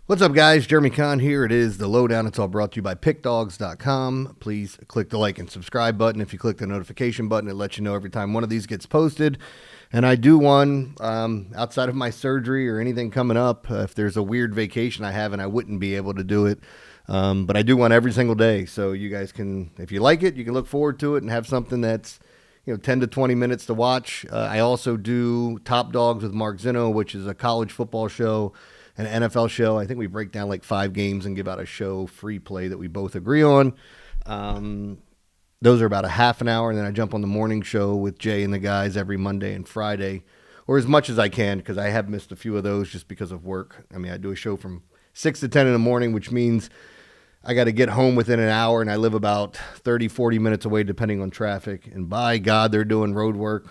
What's up, guys? Jeremy Conn here. It is the Lowdown. It's all brought to you by Pickdawgz.com. Please click the like and subscribe button. If you click the notification button, it lets you know every time one of these gets posted. And I do one outside of my surgery or anything coming up. If there's a weird vacation I have and I wouldn't be able to do it. But I do one every single day. So you guys can, if you like it, you can look forward to it and have something that's 10 to 20 minutes to watch. I also do Top Dogs with Mark Zinno, which is a college football show, an NFL show. I think we break down like 5 games and give out a show free play that we both agree on. Those are about a half an hour, and then I jump on the morning show with Jay and the guys every Monday and Friday, or as much as I can, because I have missed a few of those just because of work. I mean, I do a show from 6 to 10 in the morning, which means I got to get home within an hour, and I live about 30, 40 minutes away, depending on traffic. And by God, they're doing road work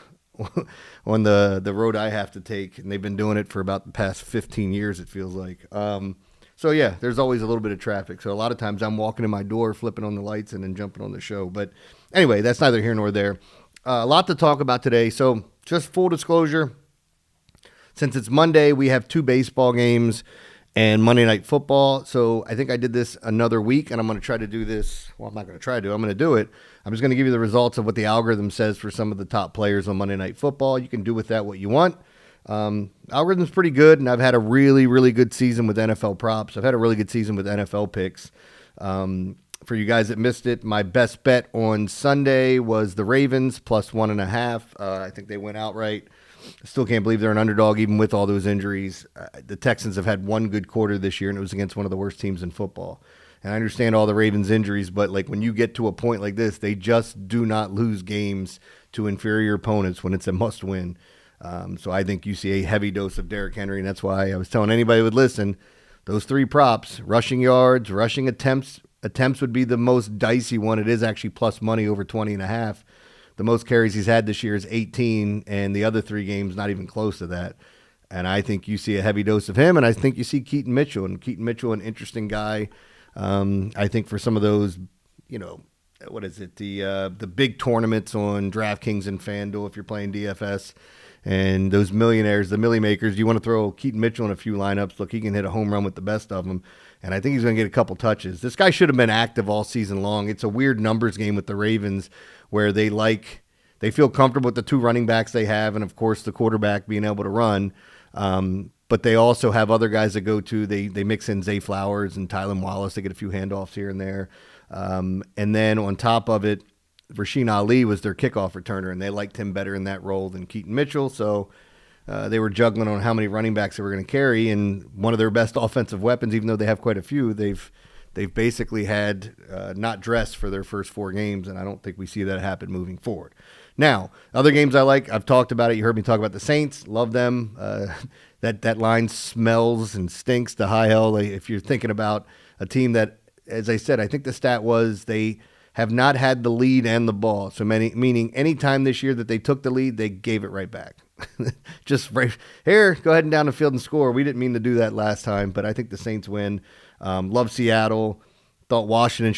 on the road I have to take, and they've been doing it for about the past 15 years, it feels like. So, yeah, there's always a little bit of traffic. So a lot of times I'm walking in my door, flipping on the lights, and then jumping on the show. But anyway, that's neither here nor there. A lot to talk about today. So just full disclosure, since it's Monday, we have 2 baseball games and Monday Night Football. So I think I did this another week, and I'm going to try to do this. Well, I'm not going to try to. I'm going to do it. I'm just going to give you the results of what the algorithm says for some of the top players on Monday Night Football. You can do with that what you want. Algorithm's pretty good, and I've had a really, really good season with NFL props. I've had a really good season with NFL picks. For you guys that missed it, my best bet on Sunday was the Ravens plus 1.5. I think they went outright. I still can't believe they're an underdog even with all those injuries. The Texans have had one good quarter this year, and it was against one of the worst teams in football. And I understand all the Ravens' injuries, but like when you get to a point like this, they just do not lose games to inferior opponents when it's a must-win. So I think you see a heavy dose of Derrick Henry, and that's why I was telling anybody who would listen, those 3 props, rushing yards, rushing attempts would be the most dicey one. It is actually plus money over 20.5. The most carries he's had this year is 18, and the other 3 games not even close to that. And I think you see a heavy dose of him, and I think you see Keaton Mitchell. And Keaton Mitchell, an interesting guy. I think for some of those, what is it, the big tournaments on DraftKings and FanDuel if you're playing DFS, and those millionaires, the millie makers, you want to throw Keaton Mitchell in a few lineups. Look, he can hit a home run with the best of them, and I think he's going to get a couple touches. This guy should have been active all season long. It's a weird numbers game with the Ravens where they feel comfortable with the 2 running backs they have, and of course the quarterback being able to run. But they also have other guys that go to. They mix in Zay Flowers and Tylan Wallace. They get a few handoffs here and there. And then on top of it, Rasheen Ali was their kickoff returner, and they liked him better in that role than Keaton Mitchell. So they were juggling on how many running backs they were going to carry. And one of their best offensive weapons, even though they have quite a few, they've basically had not dressed for their first 4 games, and I don't think we see that happen moving forward. Now, other games I like, I've talked about it. You heard me talk about the Saints. Love them. That line smells and stinks to high hell. If you're thinking about a team that, as I said, I think the stat was they have not had the lead and the ball. So meaning any time this year that they took the lead, they gave it right back. Just right here, go ahead and down the field and score. We didn't mean to do that last time, but I think the Saints win. Love Seattle. Thought Washington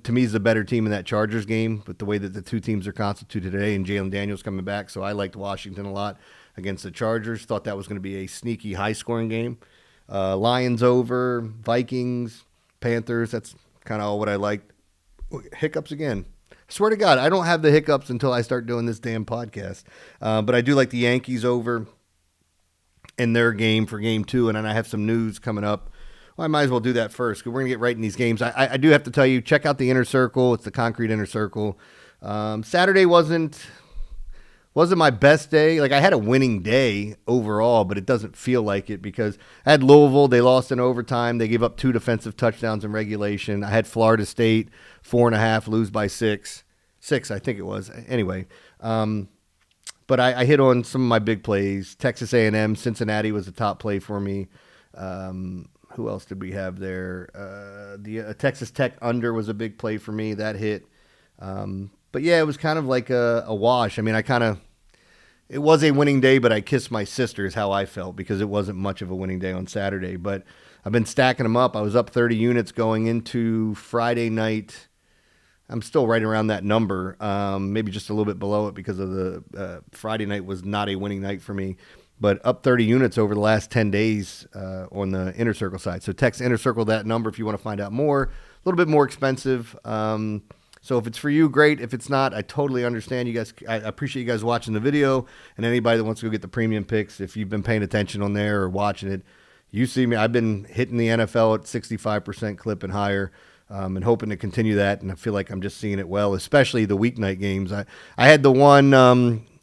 to me is the better team in that Chargers game, with the way that the 2 teams are constituted today and Jalen Daniels coming back. So I liked Washington a lot against the Chargers. Thought that was going to be a sneaky high-scoring game. Lions over, Vikings, Panthers. That's kind of all what I liked. Hiccups again. I swear to God, I don't have the hiccups until I start doing this damn podcast. But I do like the Yankees over in their game for game 2, and then I have some news coming up. Well, I might as well do that first because we're going to get right in these games. I do have to tell you, check out the Inner Circle. It's the Concrete Inner Circle. Saturday wasn't my best day. Like, I had a winning day overall, but it doesn't feel like it because I had Louisville. They lost in overtime. They gave up 2 defensive touchdowns in regulation. I had Florida State 4.5, lose by 6, I think it was. Anyway, but I hit on some of my big plays. Texas A&M, Cincinnati was a top play for me. Who else did we have there? The Texas Tech under was a big play for me. That hit. But yeah, it was kind of like a wash. I mean, it was a winning day, but I kissed my sister is how I felt because it wasn't much of a winning day on Saturday. But I've been stacking them up. I was up 30 units going into Friday night. I'm still right around that number, maybe just a little bit below it because of the Friday night was not a winning night for me. but up 30 units over the last 10 days on the Inner Circle side. So text Inner Circle that number if you want to find out more. A little bit more expensive. So if it's for you, great. If it's not, I totally understand. You guys, I appreciate you guys watching the video, and anybody that wants to go get the premium picks, if you've been paying attention on there or watching it, you see me. I've been hitting the NFL at 65% clip and higher, and hoping to continue that. And I feel like I'm just seeing it well, especially the weeknight games. I had the one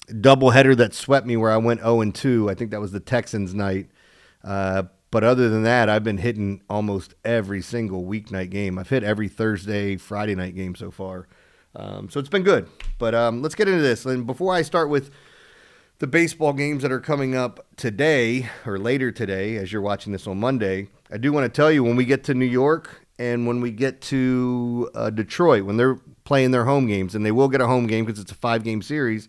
doubleheader that swept me where I went 0-2. I think that was the Texans night. But other than that, I've been hitting almost every single weeknight game. I've hit every Thursday, Friday night game so far. So it's been good. But let's get into this. And before I start with the baseball games that are coming up today or later today, as you're watching this on Monday, I do want to tell you when we get to New York and when we get to Detroit, when they're playing their home games, and they will get a home game because it's a 5-game series,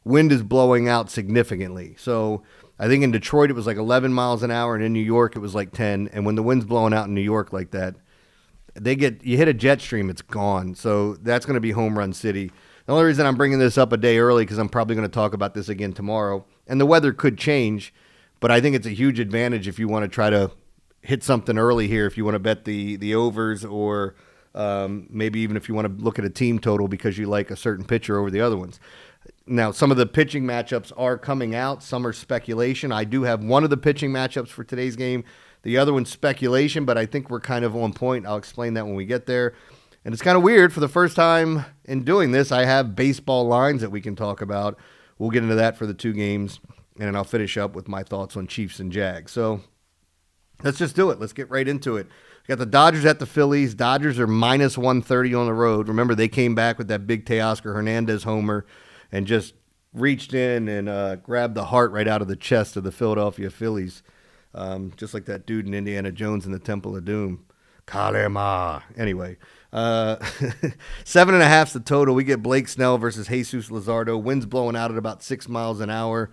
wind is blowing out significantly. So I think in Detroit it was like 11 miles an hour, and in New York it was like 10. And when the wind's blowing out in New York like that, you hit a jet stream, it's gone. So that's going to be home run city. The only reason I'm bringing this up a day early because I'm probably going to talk about this again tomorrow. And the weather could change, but I think it's a huge advantage if you want to try to hit something early here, if you want to bet the overs, or maybe even if you want to look at a team total because you like a certain pitcher over the other ones. Now, some of the pitching matchups are coming out. Some are speculation. I do have one of the pitching matchups for today's game. The other one's speculation, but I think we're kind of on point. I'll explain that when we get there. And it's kind of weird. For the first time in doing this, I have baseball lines that we can talk about. We'll get into that for the 2 games, and then I'll finish up with my thoughts on Chiefs and Jags. So let's just do it. Let's get right into it. We got the Dodgers at the Phillies. Dodgers are minus 130 on the road. Remember, they came back with that big Teoscar Hernandez homer and just reached in and grabbed the heart right out of the chest of the Philadelphia Phillies, just like that dude in Indiana Jones in the Temple of Doom. Kalema. Anyway, 7.5's the total. We get Blake Snell versus Jesus Luzardo. Wind's blowing out at about 6 miles an hour.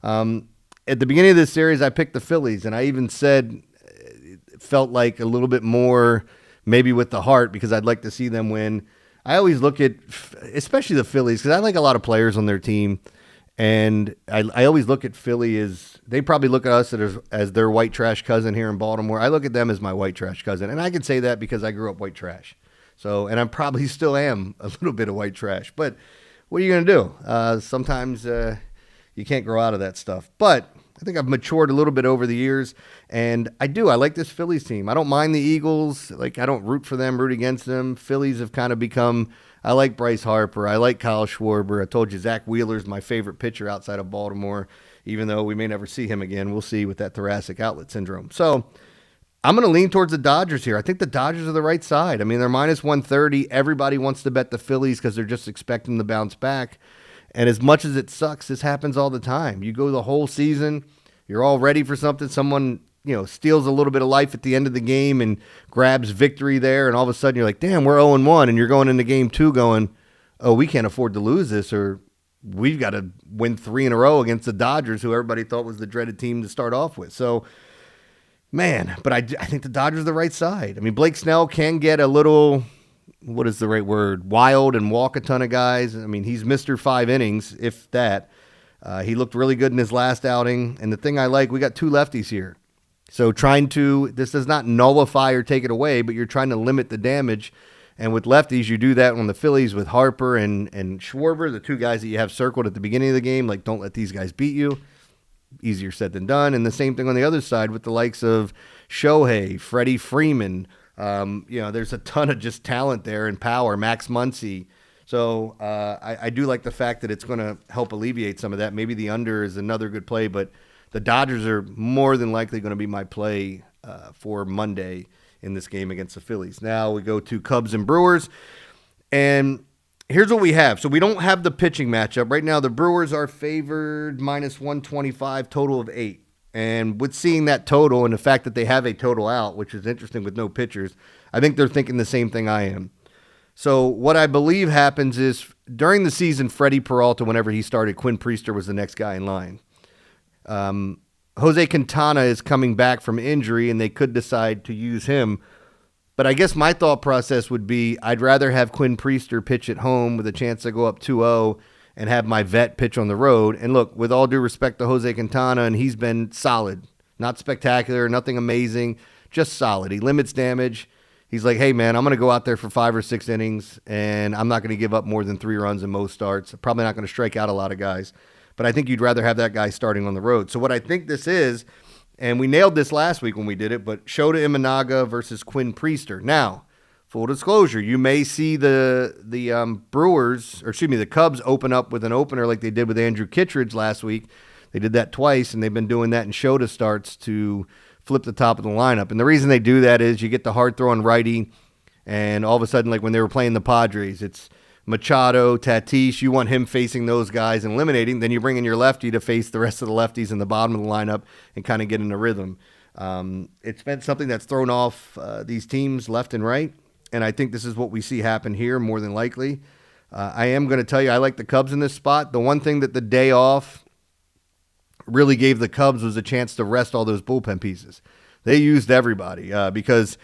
At the beginning of this series, I picked the Phillies, and I even said it felt like a little bit more maybe with the heart because I'd like to see them win. I always look at, especially the Phillies, because I like a lot of players on their team, and I always look at Philly as, they probably look at us as their white trash cousin here in Baltimore. I look at them as my white trash cousin, and I can say that because I grew up white trash. So, and I probably still am a little bit of white trash, but what are you going to do? Sometimes you can't grow out of that stuff, but I think I've matured a little bit over the years, and I like this Phillies team. I don't mind the Eagles. Like, I don't root for them, root against them. Phillies have kind of become, I like Bryce Harper. I like Kyle Schwarber. I told you Zach Wheeler's my favorite pitcher outside of Baltimore, even though we may never see him again. We'll see with that thoracic outlet syndrome. So I'm going to lean towards the Dodgers here. I think the Dodgers are the right side. I mean, they're minus 130. Everybody wants to bet the Phillies because they're just expecting to bounce back. And as much as it sucks, this happens all the time. You go the whole season, you're all ready for something. Someone, steals a little bit of life at the end of the game and grabs victory there. And all of a sudden you're like, damn, we're 0-1. And you're going into game 2 going, oh, we can't afford to lose this, or we've got to win 3 in a row against the Dodgers, who everybody thought was the dreaded team to start off with. So, man, but I think the Dodgers are the right side. I mean, Blake Snell can get a little, what is the right word, wild and walk a ton of guys. I mean, he's Mr. 5 innings, if that. He looked really good in his last outing. And the thing I like, we got 2 lefties here. So this does not nullify or take it away, but you're trying to limit the damage. And with lefties, you do that on the Phillies with Harper and Schwarber, the 2 guys that you have circled at the beginning of the game. Like, don't let these guys beat you. Easier said than done. And the same thing on the other side with the likes of Shohei, Freddie Freeman. There's a ton of just talent there and power. Max Muncy. So I do like the fact that it's going to help alleviate some of that. Maybe the under is another good play, but the Dodgers are more than likely going to be my play for Monday in this game against the Phillies. Now we go to Cubs and Brewers, and here's what we have. So we don't have the pitching matchup. Right now the Brewers are favored minus 125, total of 8. And with seeing that total and the fact that they have a total out, which is interesting with no pitchers, I think they're thinking the same thing I am. So what I believe happens is during the season, Freddie Peralta, whenever he started, Quinn Priester was the next guy in line. Jose Quintana is coming back from injury, and they could decide to use him. But I guess my thought process would be I'd rather have Quinn Priester pitch at home with a chance to go up 2-0 and have my vet pitch on the road. And look, with all due respect to Jose Quintana, and he's been solid, not spectacular, nothing amazing, just solid. He limits damage. He's like, hey, man, I'm going to go out there for 5 or 6 innings, and I'm not going to give up more than 3 runs in most starts. I'm probably not going to strike out a lot of guys. But I think you'd rather have that guy starting on the road. So what I think this is, and we nailed this last week when we did it, but Shota Imanaga versus Quinn Priester. Now, full disclosure, you may see the Cubs open up with an opener like they did with Andrew Kittredge last week. They did that twice, and they've been doing that in Shota starts to flip the top of the lineup. And the reason they do that is you get the hard-throwing righty, and all of a sudden, like when they were playing the Padres, it's Machado, Tatis, you want him facing those guys and eliminating. Then you bring in your lefty to face the rest of the lefties in the bottom of the lineup and kind of get in a rhythm. It's been something that's thrown off these teams left and right. And I think this is what we see happen here more than likely. I am going to tell you, I like the Cubs in this spot. The one thing that the day off really gave the Cubs was a chance to rest all those bullpen pieces. They used everybody because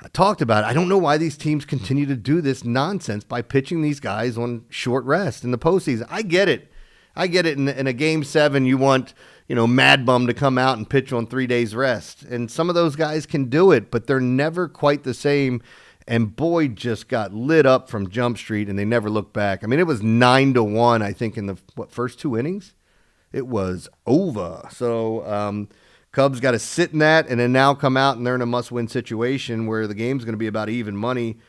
I talked about it. I don't know why these teams continue to do this nonsense by pitching these guys on short rest in the postseason. I get it. In a Game 7, you want, Mad Bum to come out and pitch on 3 days rest. And some of those guys can do it, but they're never quite the same. And Boyd just got lit up from Jump Street, and they never looked back. I mean, it was 9-1, I think, in the first 2 innings. It was over. So Cubs got to sit in that and then now come out and they're in a must-win situation where the game's going to be about even money.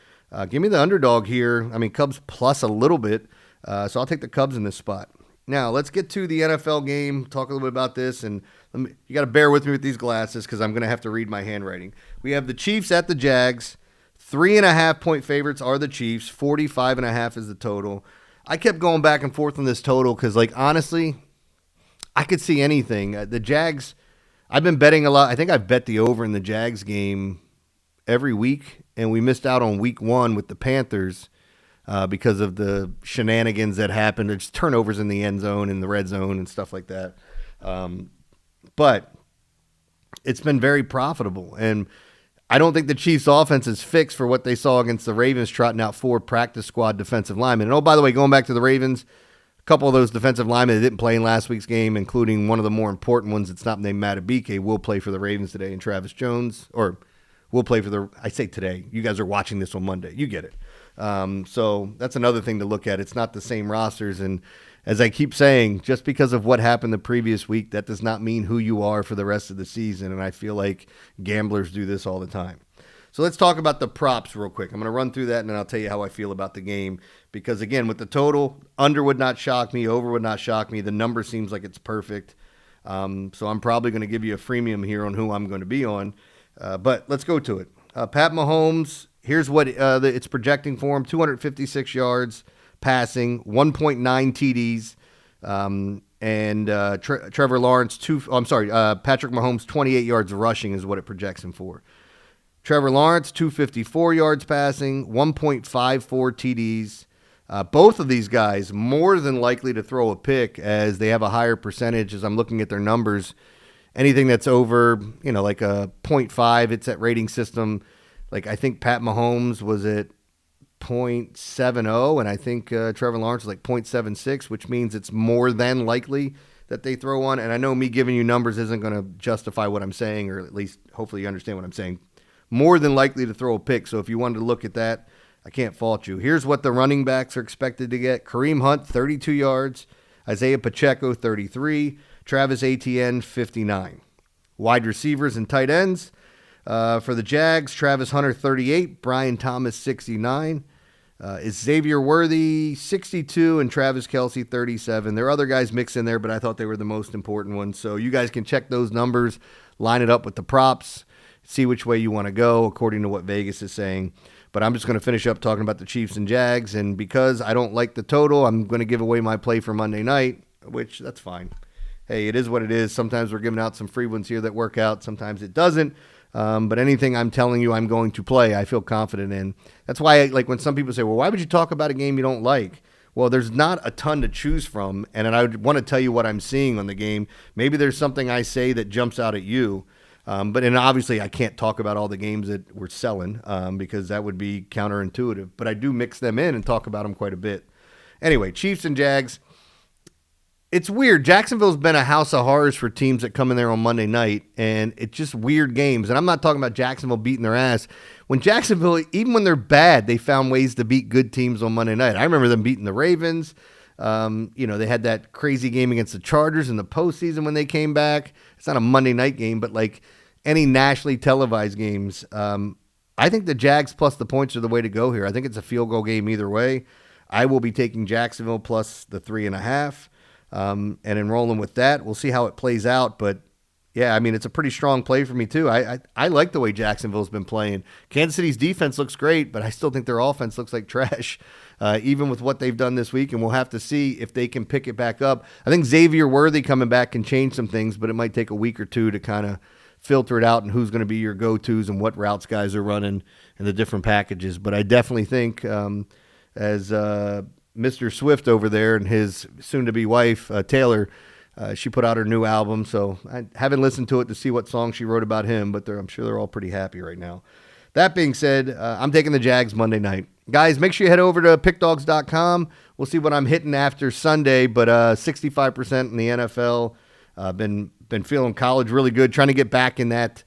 Give me the underdog here. I mean, Cubs plus a little bit. So I'll take the Cubs in this spot. Now, let's get to the NFL game, talk a little bit about this. And you got to bear with me with these glasses because I'm going to have to read my handwriting. We have the Chiefs at the Jags. 3.5-point favorites are the Chiefs. 45.5 is the total. I kept going back and forth on this total because, honestly, I could see anything. The Jags, I've been betting a lot. I think I've bet the over in the Jags game every week, and we missed out on week 1 with the Panthers because of the shenanigans that happened. There's turnovers in the end zone, in the red zone, and stuff like that. But it's been very profitable, and I don't think the Chiefs' offense is fixed for what they saw against the Ravens, trotting out 4 practice squad defensive linemen. And, oh, by the way, going back to the Ravens, a couple of those defensive linemen that didn't play in last week's game, including one of the more important ones that's not named Matabike, will play for the Ravens today, and Travis Jones, or will play for the – I say today. You guys are watching this on Monday. You get it. So that's another thing to look at. It's not the same rosters, and as I keep saying, just because of what happened the previous week, that does not mean who you are for the rest of the season, and I feel like gamblers do this all the time. So let's talk about the props real quick. I'm going to run through that, and then I'll tell you how I feel about the game. Because, again, with the total, under would not shock me, over would not shock me. The number seems like it's perfect. So I'm probably going to give you a freemium here on who I'm going to be on. But let's go to it. Pat Mahomes, here's what it's projecting for him. 256 yards passing, 1.9 TDs. Trevor Lawrence, Patrick Mahomes, 28 yards rushing is what it projects him for. Trevor Lawrence, 254 yards passing, 1.54 TDs. Both of these guys more than likely to throw a pick as they have a higher percentage as I'm looking at their numbers. Anything that's over, like a 0.5, it's that rating system. Like I think Pat Mahomes was at 0.70, and I think Trevor Lawrence is like 0.76, which means it's more than likely that they throw one. And I know me giving you numbers isn't going to justify what I'm saying, or at least hopefully you understand what I'm saying. More than likely to throw a pick. So if you wanted to look at that, I can't fault you. Here's what the running backs are expected to get. Kareem Hunt, 32 yards. Isaiah Pacheco, 33. Travis Etienne, 59. Wide receivers and tight ends. For the Jags, Travis Hunter, 38. Brian Thomas, 69. Is Xavier Worthy, 62. And Travis Kelce, 37. There are other guys mixed in there, but I thought they were the most important ones. So you guys can check those numbers, line it up with the props, see which way you want to go according to what Vegas is saying. But I'm just going to finish up talking about the Chiefs and Jags. And because I don't like the total, I'm going to give away my play for Monday night, which that's fine. Hey, it is what it is. Sometimes we're giving out some free ones here that work out. Sometimes it doesn't. But anything I'm telling you I'm going to play, I feel confident in. That's why, like when some people say, well, why would you talk about a game you don't like? Well, there's not a ton to choose from. And I would want to tell you what I'm seeing on the game. Maybe there's something I say that jumps out at you. But obviously I can't talk about all the games that we're selling because that would be counterintuitive. But I do mix them in and talk about them quite a bit. anyway, Chiefs and Jags. It's weird. Jacksonville's been a house of horrors for teams that come in there on Monday night, and it's just weird games. And I'm not talking about Jacksonville beating their ass. When Jacksonville, even when they're bad, they found ways to beat good teams on Monday night. I remember them beating the Ravens. They had that crazy game against the Chargers in the postseason when they came back. It's not a Monday night game, but like any nationally televised games, I think the Jags plus the points are the way to go here. I think it's a field goal game either way. I will be taking Jacksonville plus the 3.5. And enrolling with that. We'll see how it plays out. But, yeah, I mean, it's a pretty strong play for me, too. I like the way Jacksonville's been playing. Kansas City's defense looks great, but I still think their offense looks like trash, even with what they've done this week. And we'll have to see if they can pick it back up. I think Xavier Worthy coming back can change some things, but it might take a week or two to kind of filter it out and who's going to be your go-tos and what routes guys are running and the different packages. But I definitely think as Mr. Swift over there and his soon-to-be wife, Taylor, she put out her new album, so I haven't listened to it to see what song she wrote about him, but I'm sure they're all pretty happy right now. That being said, I'm taking the Jags Monday night. Guys, make sure you head over to pickdawgz.com. We'll see what I'm hitting after Sunday, but 65% in the NFL. Been feeling college really good, trying to get back in that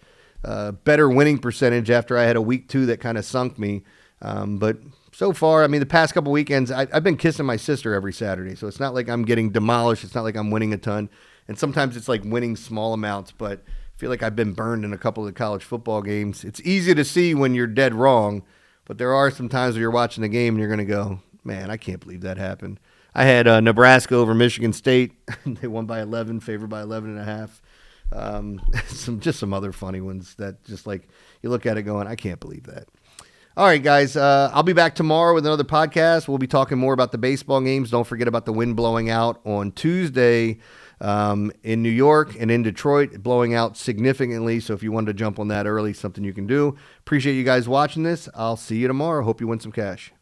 better winning percentage after I had a week 2 that kind of sunk me. But so far, I mean, the past couple weekends, I've been kissing my sister every Saturday, so it's not like I'm getting demolished. It's not like I'm winning a ton. And sometimes it's like winning small amounts, but I feel like I've been burned in a couple of the college football games. It's easy to see when you're dead wrong, but there are some times where you're watching the game and you're going to go, man, I can't believe that happened. I had Nebraska over Michigan State. They won by 11, favored by 11.5. Some other funny ones that just like you look at it going, I can't believe that. All right, guys, I'll be back tomorrow with another podcast. We'll be talking more about the baseball games. Don't forget about the wind blowing out on Tuesday in New York and in Detroit, blowing out significantly. So if you wanted to jump on that early, something you can do. Appreciate you guys watching this. I'll see you tomorrow. Hope you win some cash.